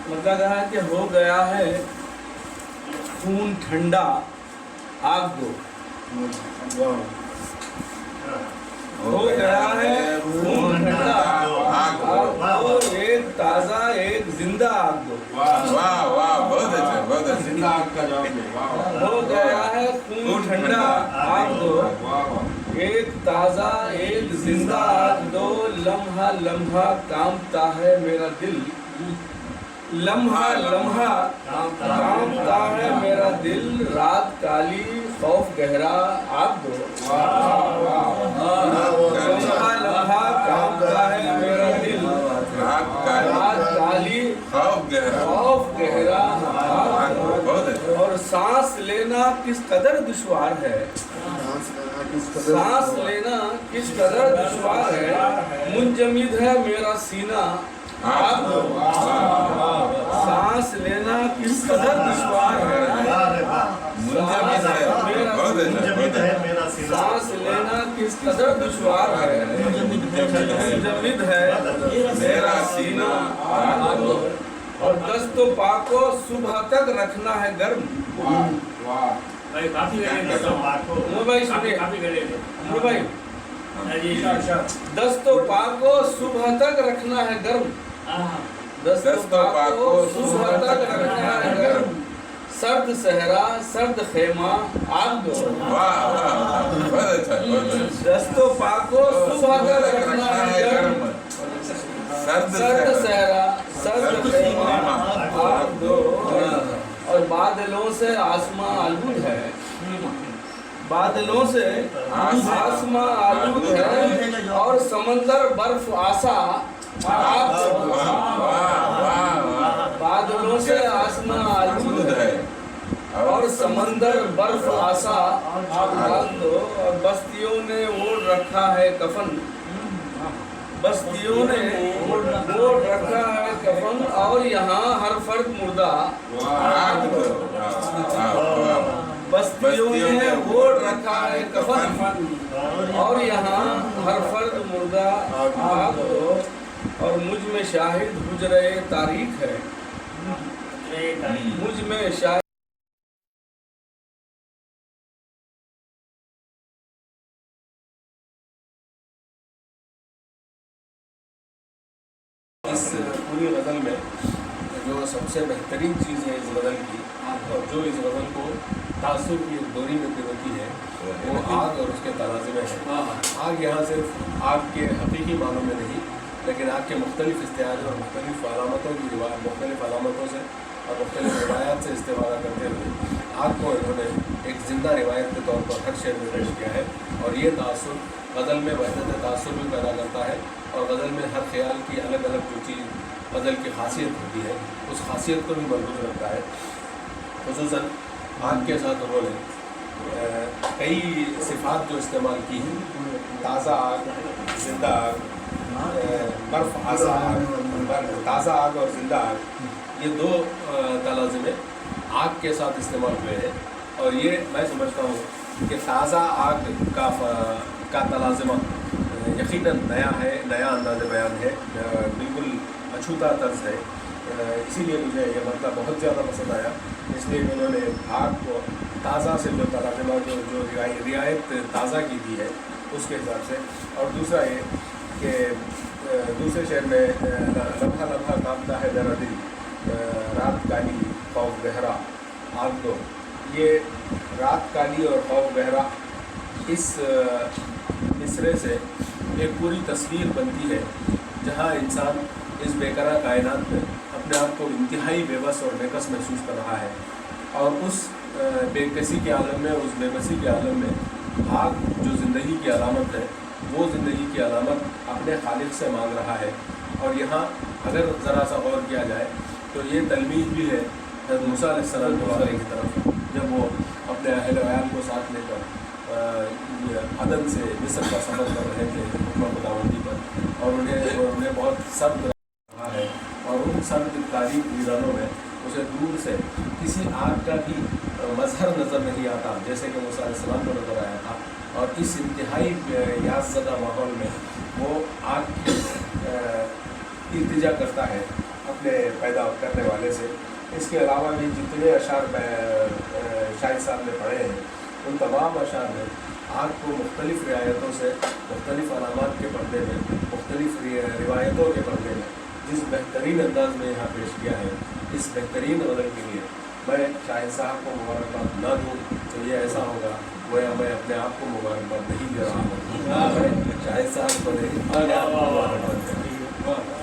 मतलब कहा कि हो गया है खून ठंडा आग दो, हो गया है खून ठंडा आग दो, एक ताजा एक जिंदा आग दो। वाह वाह वाह, बहुत अच्छा, बहुत अच्छा। जिंदा आग का जवाब दे। वाह वाह। हो गया है खून ठंडा आग दो, वाह वाह। एक ताजा एक जिंदा आग दो, लम्हा लम्हा कांपता है मेरा दिल, लम्हा लम्हा कांपता है मेरा दिल, रात काली खौफ गहरा आग दो। लम्हा लम्हा कांपता है मेरा दिल, रात काली खौफ गहरा आग दो। बहुत अच्छा। और सांस लेना किस कदर दुश्वार है, सांस लेना किस कदर दुश्वार है, मुंजमिद है मेरा सीना आग दो। सांस लेना किस कदर दुश्वार है, सांस लेना किस कदर दुश्वार है, मुंजमिद है मेरा सीना आग दो। और दस्तो पाको सुबह तक रखना है गर्म। वाह वाह। भाई काफी उमर भाई सुनिए, काफी गड़े उमर भाई जी दस्तो पाको सुबह तक रखना है गर्म, दस्तो पाको सुबह तक रखना है गर्म, सर्द सहरा सर्द खेमा आग दो। वाह वाह, बहुत अच्छा, बहुत अच्छा। दस्तो पाको सुबह तक रखना है गर्म, सर्द सहरा सर्द खेमा आग दो। और बादलों से आसमां आलूद है, बादलों से आसमां आलूद है, और समंदर बर्फ आसा आग दो। बादलों से आसमां आलूद है और समंदर बर्फ आसा आग दो। और बस्तियों ने ओढ़ रखा है कफन, बस्तियों ने ओढ़ रखा है कफन, और यहाँ हर फर्द मुर्दा आग दो। बस्तियों ने ओढ़ रखा है कफन, और यहाँ हर फर्द मुर्दा आग दो। और मुझ में शाहिद हुजरे तारीख है, मुझ में शाहिद इस पूरी गज़ल में जो सबसे बेहतरीन चीज़ है इस गज़ल की, और जो इस गज़ल को तासुर की एक डोरी में पिरोती है, वो आग और उसके तराज़े में है। आग यहाँ सिर्फ आग के हकीकी मानों में नहीं, लेकिन आग के मुख्तलिफ इस्तेमाल और मुख्तलिफ अलामतों की मुख्तलिफ अलामतों से और मुख्तलिफ रिवायात से इस्तेमाल करते हुए आग को इन्होंने एक ज़िंदा रिवायत के तौर पर हर शेर में पेश किया है। और ये तासुर गज़ल में वहदत तासुर भी पैदा करता है, और गज़ल में हर ख्याल की अलग अलग जो चीज़ गज़ल की खासियत होती है, उस खासियत को भी मजबूत रखता है। खुसूसन आग के साथ उन्होंने कई सिफात जो इस्तेमाल की हैं, ताज़ा आग, ज़िंदा आग, बर्फ़ आसा आग, ताज़ा आग और ज़िंदा आग, ये दो तलाज़िमे आग के साथ इस्तेमाल हुए हैं। और ये मैं समझता हूँ कि ताज़ा आग का तलाज़िमा यकीनन नया है, नया अंदाज़ बयान है, बिल्कुल अछूता तर्ज है। इसीलिए मुझे ये मतलब बहुत ज़्यादा पसंद आया। इसलिए उन्होंने आग को ताज़ा से जो तलाज़िमा जो रियायत ताज़ा की दी है उसके हिसाब से। और दूसरा ये कि दूसरे शहर में लम्हा लम्हा कांपता है मेरा दिल, रात काली खौफ गहरा आग दो। ये रात काली और खौफ गहरा, इस मिसरे से एक पूरी तस्वीर बनती है जहाँ इंसान इस बेकरार कायनात में अपने आप को इंतहाई बेबस और बेकस महसूस कर रहा है, और उस बेकसी के आलम में, उस बेबसी के आलम में आग जो ज़िंदगी की अलामत है, वो ज़िंदगी की अलामत अपने खालिक से मांग रहा है। और यहाँ अगर ज़रा सा गौर किया जाए तो ये तलमीज़ भी है हज़रत मूसा अलैहिस्सलाम की तरफ, जब वो अपने अहल वयाल को साथ लेकर अदन से मिस्र का सफ़र कर रहे थे हुक्म खुदावंदी पर, और उन्हें बहुत सर्द रहा है, और उन सर्द तारीख वीरानों में उसे दूर से किसी आग का भी मज़हर नज़र नहीं आता, जैसे कि मूसा अलैहिस्सलाम को नज़र आया था। और इस इंतहाई यादज़दा माहौल में वो आग की इल्तिजा करता है अपने पैदा करने वाले से। इसके अलावा भी जितने अशार शाहिद साहब ने पढ़े हैं उन तमाम अशार में आग को मुख्तलिफ़ रियायतों से, मुख्तलिफ़ अलामात के पर्दे में, मुख्तलिफ़ रिवायतों के पर्दे में जिस बेहतरीन अंदाज में यहाँ पेश किया है, इस बेहतरीन गज़ल के लिए मैं शाहिद साहब को मुबारकबाद ना दूँ तो ये ऐसा होगा गोया मैं अपने आप को मुबारकबाद नहीं दे रहा हूँ, मैं शाहिद साहब को नहीं अपने आप को मुबारकबाद दे रहा हूँ।